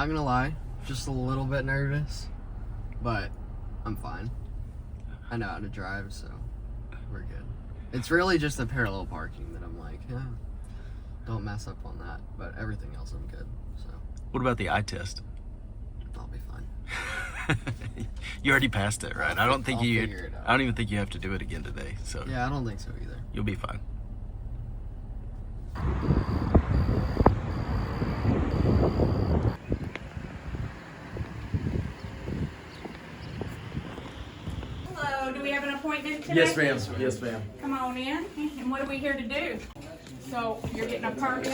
not gonna lie, just a little bit nervous, but I'm fine. I know how to drive, so we're good. It's really just the parallel parking that I'm like, yeah, don't mess up on that. But everything else I'm good. So. What about the eye test? I'll be fine. You already passed it, right? I don't figure it out. I don't even think you have to do it again today. So yeah, I don't think so either. You'll be fine. Hello, do we have an appointment today? Yes, ma'am. Yes, ma'am. Come on in. And what are we here to do? So you're getting a permit?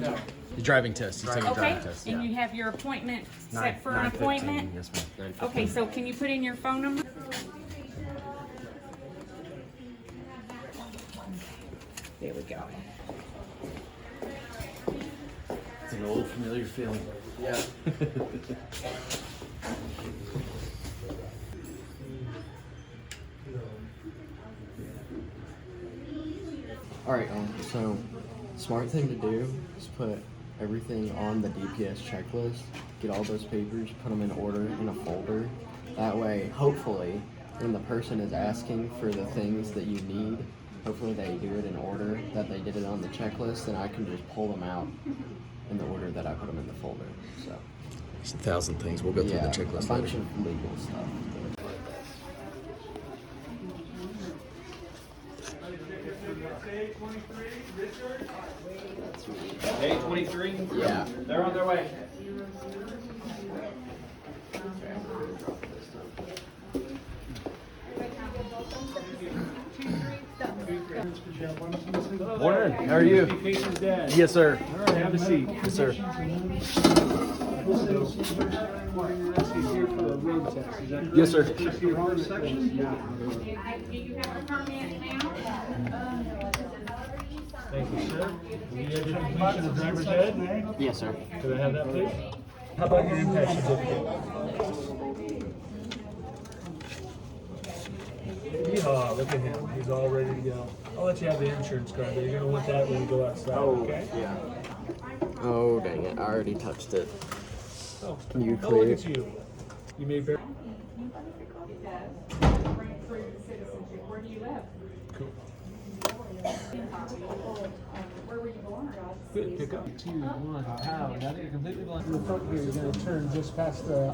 No. The driving test. You're taking a Okay, driving test. and you have your appointment set for an 9:15. appointment? Yes, ma'am. 9:15. Okay, so can you put in your phone number? There we go. It's an old familiar feeling. Yeah. Alright, so smart thing to do is put everything on the DPS checklist, get all those papers, put them in order in a folder. That way, hopefully, when the person is asking for the things that you need, hopefully they do it in order that they did it on the checklist, and I can just pull them out in the order that I put them in the folder. So There's 1,000 things. We'll go through the checklist a bunch later. of legal stuff. Day 23? Yeah. They're on their way. Morning. How are you? Casey's dad. Yes, sir. All right, have a seat. Yes, sir. He's here for the road test. Is that correct? Yes, sir. Do you have a permit now? Thank you, sir. Do you have your completion of driver's ed? Yes, sir. Could I have that, please? How about your impact certificate? Yeehaw, look at him. He's all ready to go. I'll let you have the insurance card, but you're going to want that when you go outside, okay? Yeah. Oh, dang it. I already touched it. Oh, You oh, clear? look at you. You may bear. Where do you live? Cool. Where were you born? Good, pick up. 2, 1, pow. Now that you're completely blind. In the front here, you're going to turn just past the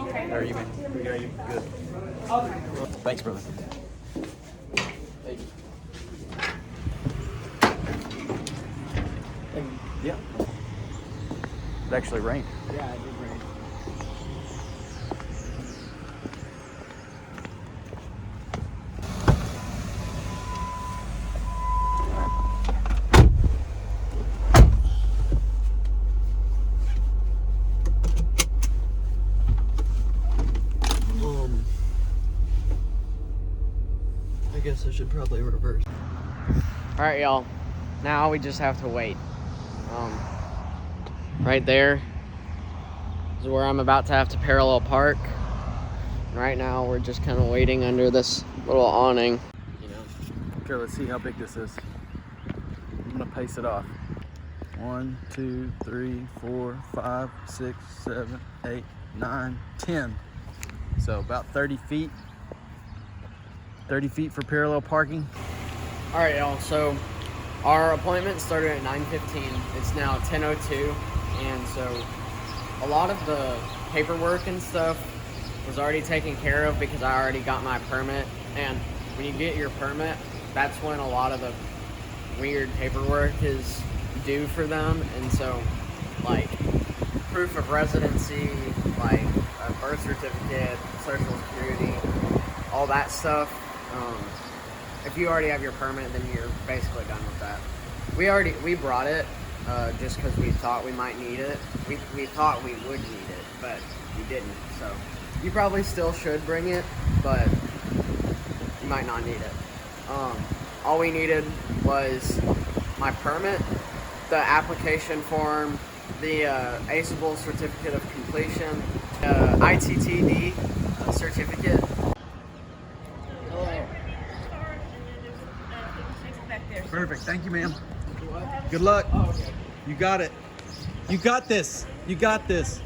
Okay. How are you, man? We got you. Good. Thanks, brother. Yeah. It actually rained. Yeah, it did rain. I guess I should probably reverse. Alright, y'all. Now we just have to wait. Right there is where I'm about to have to parallel park. Right now we're just kind of waiting under this little awning. You know. Okay, let's see how big this is. I'm gonna pace it off. 1, 2, 3, 4, 5, 6, 7, 8, 9, 10. So about 30 feet. 30 feet for parallel parking. Alright, y'all, so our appointment started at 9:15. It's now 10:02, and so a lot of the paperwork and stuff was already taken care of because I already got my permit. And when you get your permit, that's when a lot of the weird paperwork is due for them. And so, like, proof of residency, like a birth certificate, social security, all that stuff. If you already have your permit, then you're basically done with that. We brought it just because we thought we might need it. We thought we would need it, but we didn't. So you probably still should bring it, but you might not need it. All we needed was my permit, the application form, the ACEable certificate of completion, ITTD certificate. Perfect. Thank you, ma'am. You're what? Good luck. Oh, okay. You got it. You got this. You got this.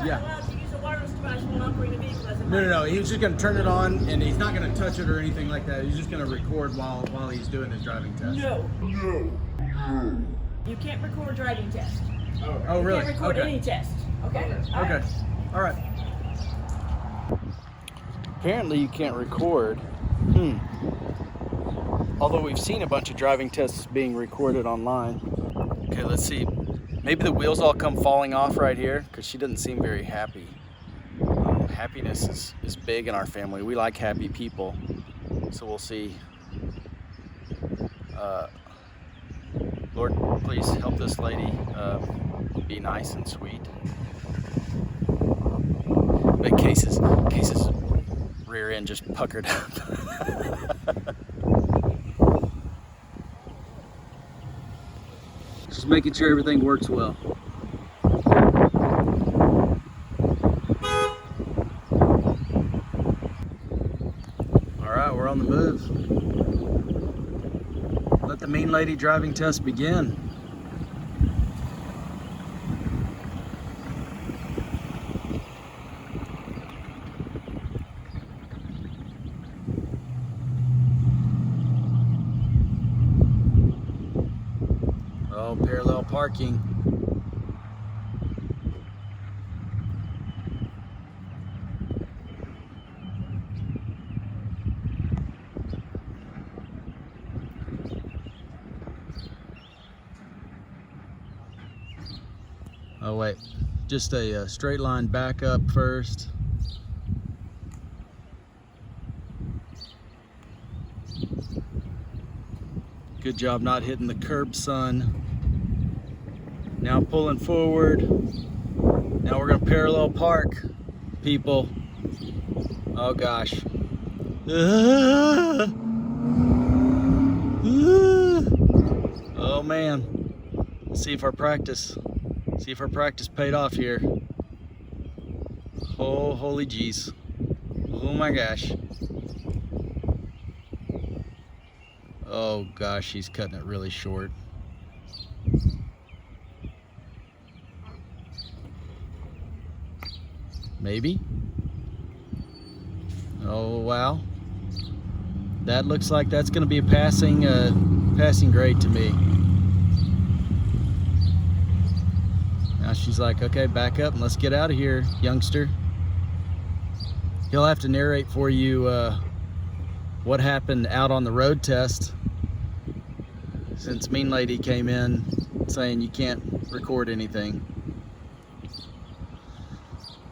Yeah. allowed to use a wireless device while operating a vehicle as a No. He was just gonna turn it on, and he's not gonna touch it or anything like that. He's just gonna record while he's doing his driving test. No. You can't record driving test. Oh, really? You can't record Okay. any test. Okay. All right. Okay. All right. Apparently, you can't record. Although we've seen a bunch of driving tests being recorded online. Okay, let's see. Maybe the wheels all come falling off right here because she doesn't seem very happy. Happiness is big in our family. We like happy people. So we'll see. Lord, please help this lady be nice and sweet. But Case's rear end just puckered up. Just making sure everything works well. All right, we're on the move. Let the mean lady driving test begin. Oh, parallel parking. Oh wait, just a straight line back up first. Good job not hitting the curb, son. Now pulling forward. Now we're gonna parallel park, people. Oh gosh. Oh man. Let's see if our practice paid off here. Oh, holy jeez. Oh my gosh. Oh gosh, he's cutting it really short. Maybe. Oh wow. That looks like that's going to be a passing grade to me. Now she's like, okay, back up and let's get out of here, youngster. He'll have to narrate for you what happened out on the road test, since Mean Lady came in saying you can't record anything.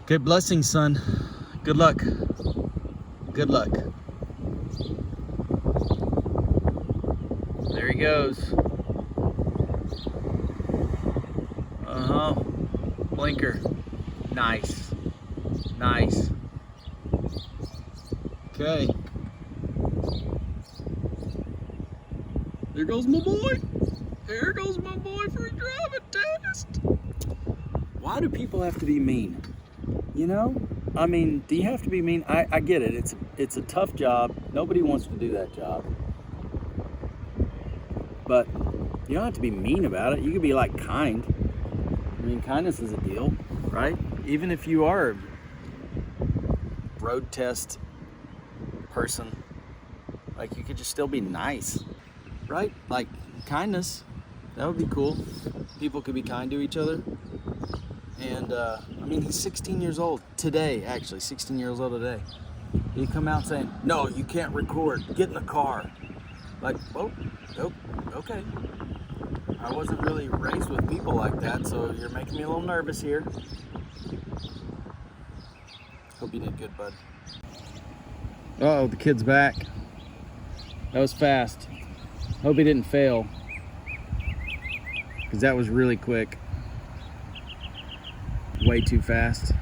Okay, blessings, son. Good luck. Good luck. There he goes. Blinker. Nice. Nice. Okay. There goes my boy. There goes my boy for a driving test. Why do people have to be mean? You know? I mean, do you have to be mean? I get it. It's a tough job. Nobody wants to do that job. But you don't have to be mean about it. You could be like kind. I mean, kindness is a deal, right? Even if you are a road test person, like, you could just still be nice, right? Like, kindness, that would be cool. People could be kind to each other. And I mean, he's 16 years old today, actually 16 years old today. He come out saying, no, you can't record, get in the car. Like, oh, okay. I wasn't really raised with people like that, so you're making me a little nervous here. Hope you did good, bud. Uh-oh, the kid's back. That was fast. Hope he didn't fail, because that was really quick. Way too fast.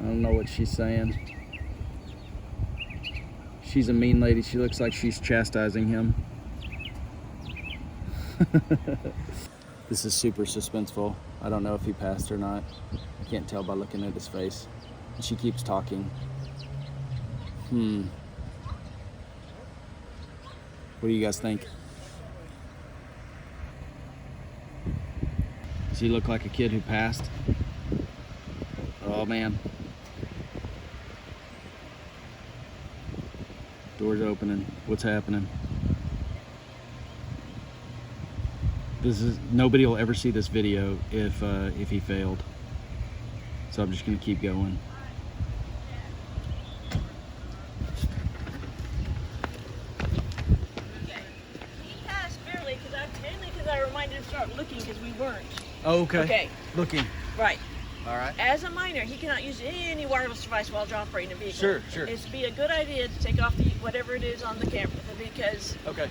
I don't know what she's saying. She's a mean lady. She looks like she's chastising him. This is super suspenseful. I don't know if he passed or not. I can't tell by looking at his face. And she keeps talking. What do you guys think? Does he look like a kid who passed? Oh man. Door's opening. What's happening? Nobody will ever see this video if he failed. So I'm just gonna keep going. He passed barely because I reminded him to start looking because we weren't. Oh, okay. Okay. Looking. Right. All right. As a minor, he cannot use any wireless device while operating a vehicle. Sure, sure. It'd be a good idea to take off whatever it is on the camera because Okay.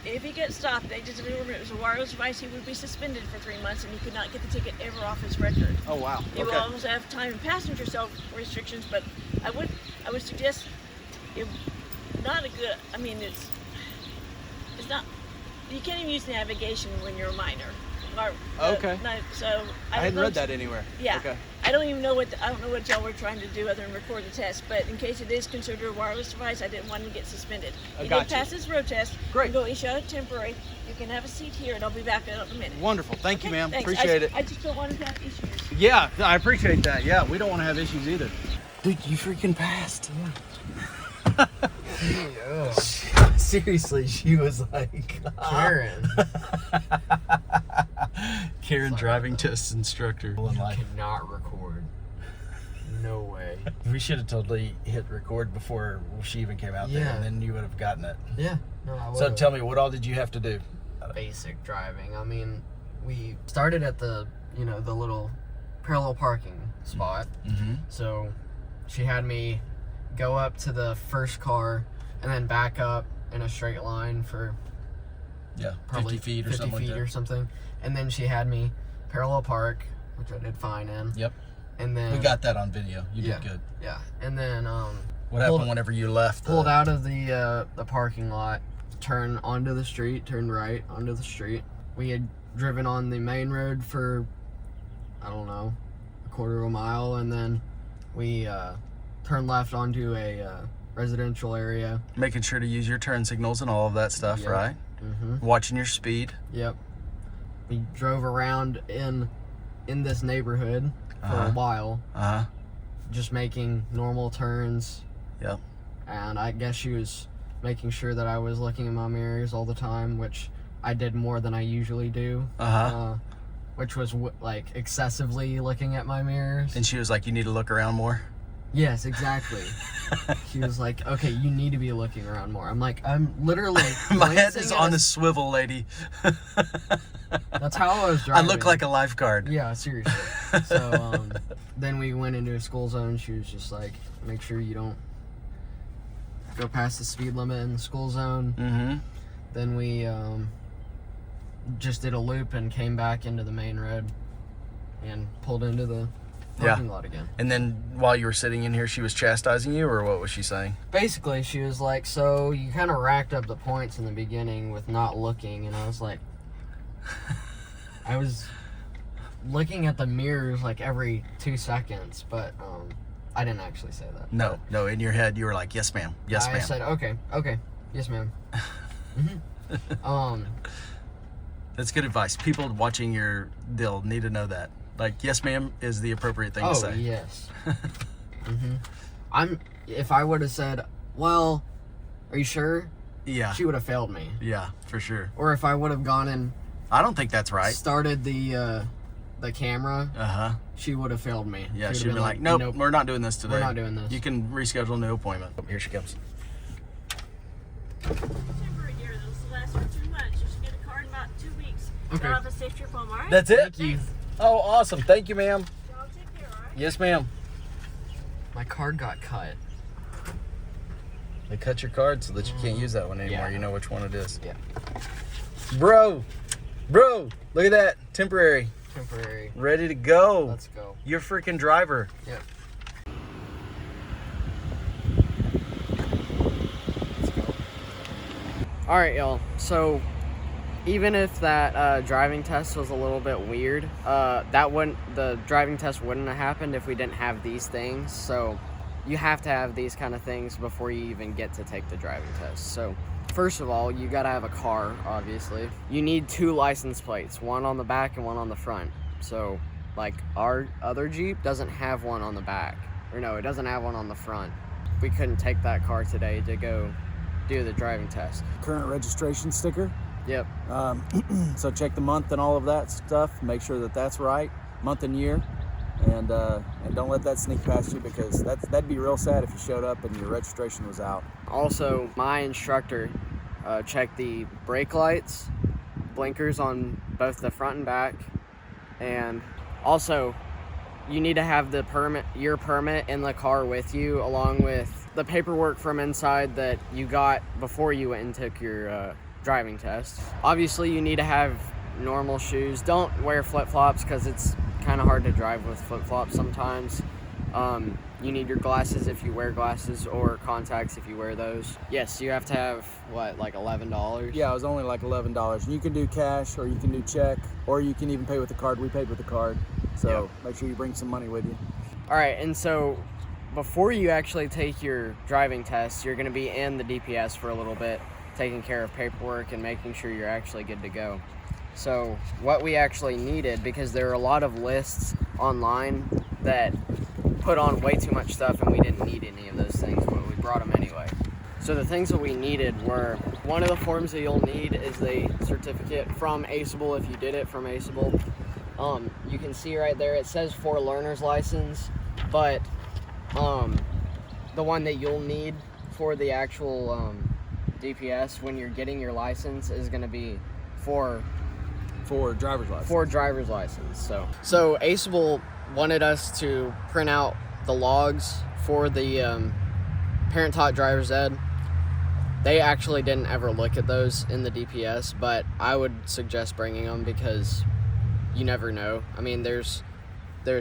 if he gets stopped, they just determined it was a wireless device, he would be suspended for 3 months and he could not get the ticket ever off his record. Oh wow. He will Okay. also have time and passenger self restrictions, but I would suggest it's not, you can't even use navigation when you're a minor. Okay. So I hadn't read that anywhere. Yeah. Okay. I don't know what y'all were trying to do other than record the test, but in case it is considered a wireless device, I didn't want him to get suspended. He got did you. pass his road test. Great. Go issue out a temporary. You can have a seat here, and I'll be back in a minute. Wonderful. Thank you, Okay, ma'am. thanks. Appreciate it. I just don't want him to have issues. Yeah, I appreciate that. Yeah, we don't want to have issues either. Dude, you freaking passed. Yeah. Seriously, she was like Karen. Karen driving test instructor. You cannot record. No way. We should have totally hit record before she even came out there, Yeah. and then you would have gotten it. Yeah. No, I So tell me, what all did you have to do? basic driving. I mean, we started at the little parallel parking spot. Mm-hmm. So she had me go up to the first car and then back up in a straight line for Yeah, probably 50 feet or 50 something feet like that. or something. And then she had me parallel park, which I did fine in. Yep. And then We got that on video. You Yeah. did good. Yeah. And then What happened whenever you left? pulled out of the parking lot, turned onto the street, turned right onto the street. We had driven on the main road for, I don't know, a quarter of a mile, and then we turned left onto a residential area. Making sure to use your turn signals and all of that stuff, Yep. right? Mm-hmm. Watching your speed. Yep. We drove around in this neighborhood for Uh-huh. a while, Uh-huh. just making normal turns. Yep. And I guess she was making sure that I was looking in my mirrors all the time, which I did more than I usually do. Uh-huh. Which was like excessively looking at my mirrors. And she was like, you need to look around more? Yes, exactly. She was like, okay, you need to be looking around more. I'm like, I'm literally My head glancing is at on a- a swivel, lady. That's how I was I driving. look like a lifeguard. Yeah, seriously. So then we went into a school zone. She was just like, make sure you don't go past the speed limit in the school zone. Mm-hmm. Then we just did a loop and came back into the main road and pulled into the parking lot again. And then while you were sitting in here, she was chastising you, or what was she saying? Basically, she was like, so you kind of racked up the points in the beginning with not looking, and I was like, I was looking at the mirrors like every 2 seconds, but I didn't actually say that. No, in your head, you were like, yes, ma'am. Yes, I ma'am. said, okay, yes, ma'am. That's good advice. People watching they'll need to know that. Like, yes, ma'am is the appropriate thing to Oh, say. yes. If I would have said, well, are you sure? Yeah. She would have failed me. Yeah, for sure. Or if I would have gone and I don't think that's right. started the camera, Uh-huh. she would have failed me. Yeah, She she'd would be have like, been nope, we're not doing this today. We're not doing this. You can reschedule a new appointment. Oh, here she comes. Temporary year, this will last for 2 months. You should get a card in about 2 weeks. Okay. Y'all have a safe trip home, all right? That's it? Thank you. Oh, awesome. Thank you, ma'am. Y'all take care, all right? Yes, ma'am. My card got cut. They cut your card so that you can't use that one anymore. Yeah. You know which one it is. Yeah. Bro, look at that. Temporary. Temporary. Ready to go. Let's go. You're freaking driver. Yep. All right, y'all. So even if that driving test was a little bit weird, the driving test wouldn't have happened if we didn't have these things. So you have to have these kind of things before you even get to take the driving test. So first of all, you gotta have a car, obviously. You need 2 license plates, one on the back and one on the front. So like our other Jeep doesn't have one on the back, or no, it doesn't have one on the front. We couldn't take that car today to go do the driving test. Current registration sticker. Yep. So check the month and all of that stuff. Make sure that that's right, month and year, and don't let that sneak past you, because that'd be real sad if you showed up and your registration was out. Also, my instructor checked the brake lights, blinkers on both the front and back, and also you need to have your permit in the car with you, along with the paperwork from inside that you got before you went and took your driving test. Obviously, you need to have normal shoes. Don't wear flip-flops because it's kind of hard to drive with flip-flops sometimes. You need your glasses if you wear glasses, or contacts if you wear those. Yes, you have to have, what, like $11? Yeah, it was only like $11. And you can do cash, or you can do check, or you can even pay with the card. We paid with the card. So Yep. Make sure you bring some money with you. All right, and so before you actually take your driving test, you're going to be in the DPS for a little bit, taking care of paperwork and making sure you're actually good to go. So what we actually needed, because there are a lot of lists online that put on way too much stuff and we didn't need any of those things, but we brought them anyway. So the things that we needed were, one of the forms that you'll need is the certificate from ACEable if you did it from ACEable. You can see right there, it says for learner's license, but the one that you'll need for the actual DPS when you're getting your license is going to be for driver's license. For driver's license. So ACEable wanted us to print out the logs for the parent-taught driver's ed. They actually didn't ever look at those in the DPS, but I would suggest bringing them because you never know. I mean, there's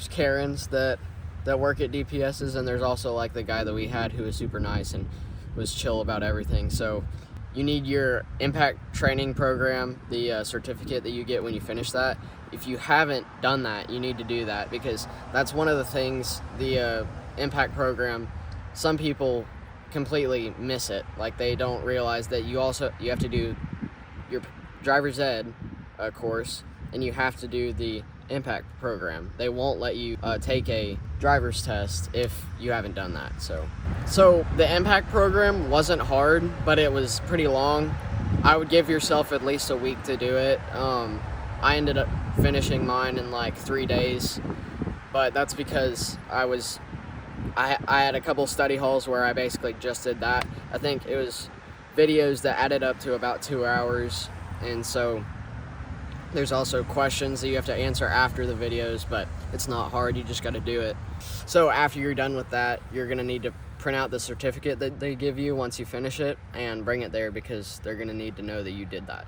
Karens that work at DPSs, and there's also like the guy that we had who was super nice and was chill about everything. So you need your impact training program, the certificate that you get when you finish that. If you haven't done that, you need to do that, because that's one of the things, the impact program, some people completely miss it. Like, they don't realize that you have to do your driver's ed course, and you have to do the impact program. They won't let you take a driver's test if you haven't done that. So the impact program wasn't hard, but it was pretty long. I would give yourself at least a week to do it. I ended up finishing mine in like 3 days, but that's because I had a couple study halls where I basically just did that. I think it was videos that added up to about 2 hours, and so there's also questions that you have to answer after the videos, but it's not hard, you just got to do it. So after you're done with that, you're going to need to print out the certificate that they give you once you finish it and bring it there, because they're going to need to know that you did that.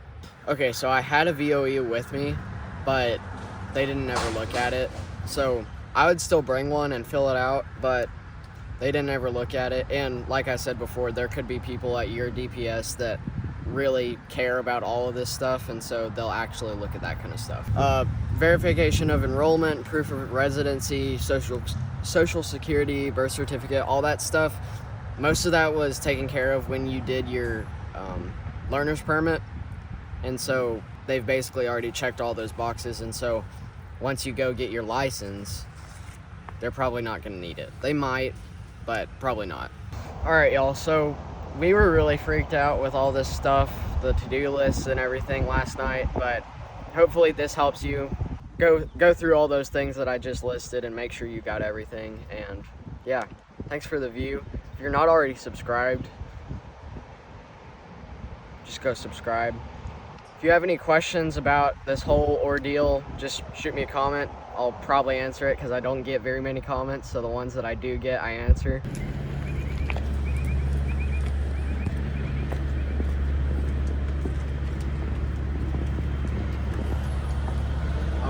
Okay, so I had a VOE with me, but they didn't ever look at it. So I would still bring one and fill it out, but they didn't ever look at it. And like I said before, there could be people at your DPS that really care about all of this stuff, and so they'll actually look at that kind of stuff. Verification of enrollment, proof of residency, social security, birth certificate, all that stuff. Most of that was taken care of when you did your learner's permit, and so they've basically already checked all those boxes, and so once you go get your license, they're probably not going to need it. They might, but probably not. Alright, y'all, so we were really freaked out with all this stuff, the to-do lists and everything last night, but hopefully this helps you go through all those things that I just listed and make sure you got everything. And yeah, thanks for the view. If you're not already subscribed, just go subscribe. If you have any questions about this whole ordeal, just shoot me a comment. I'll probably answer it because I don't get very many comments, so the ones that I do get, I answer.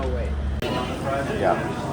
Oh wait. Yeah.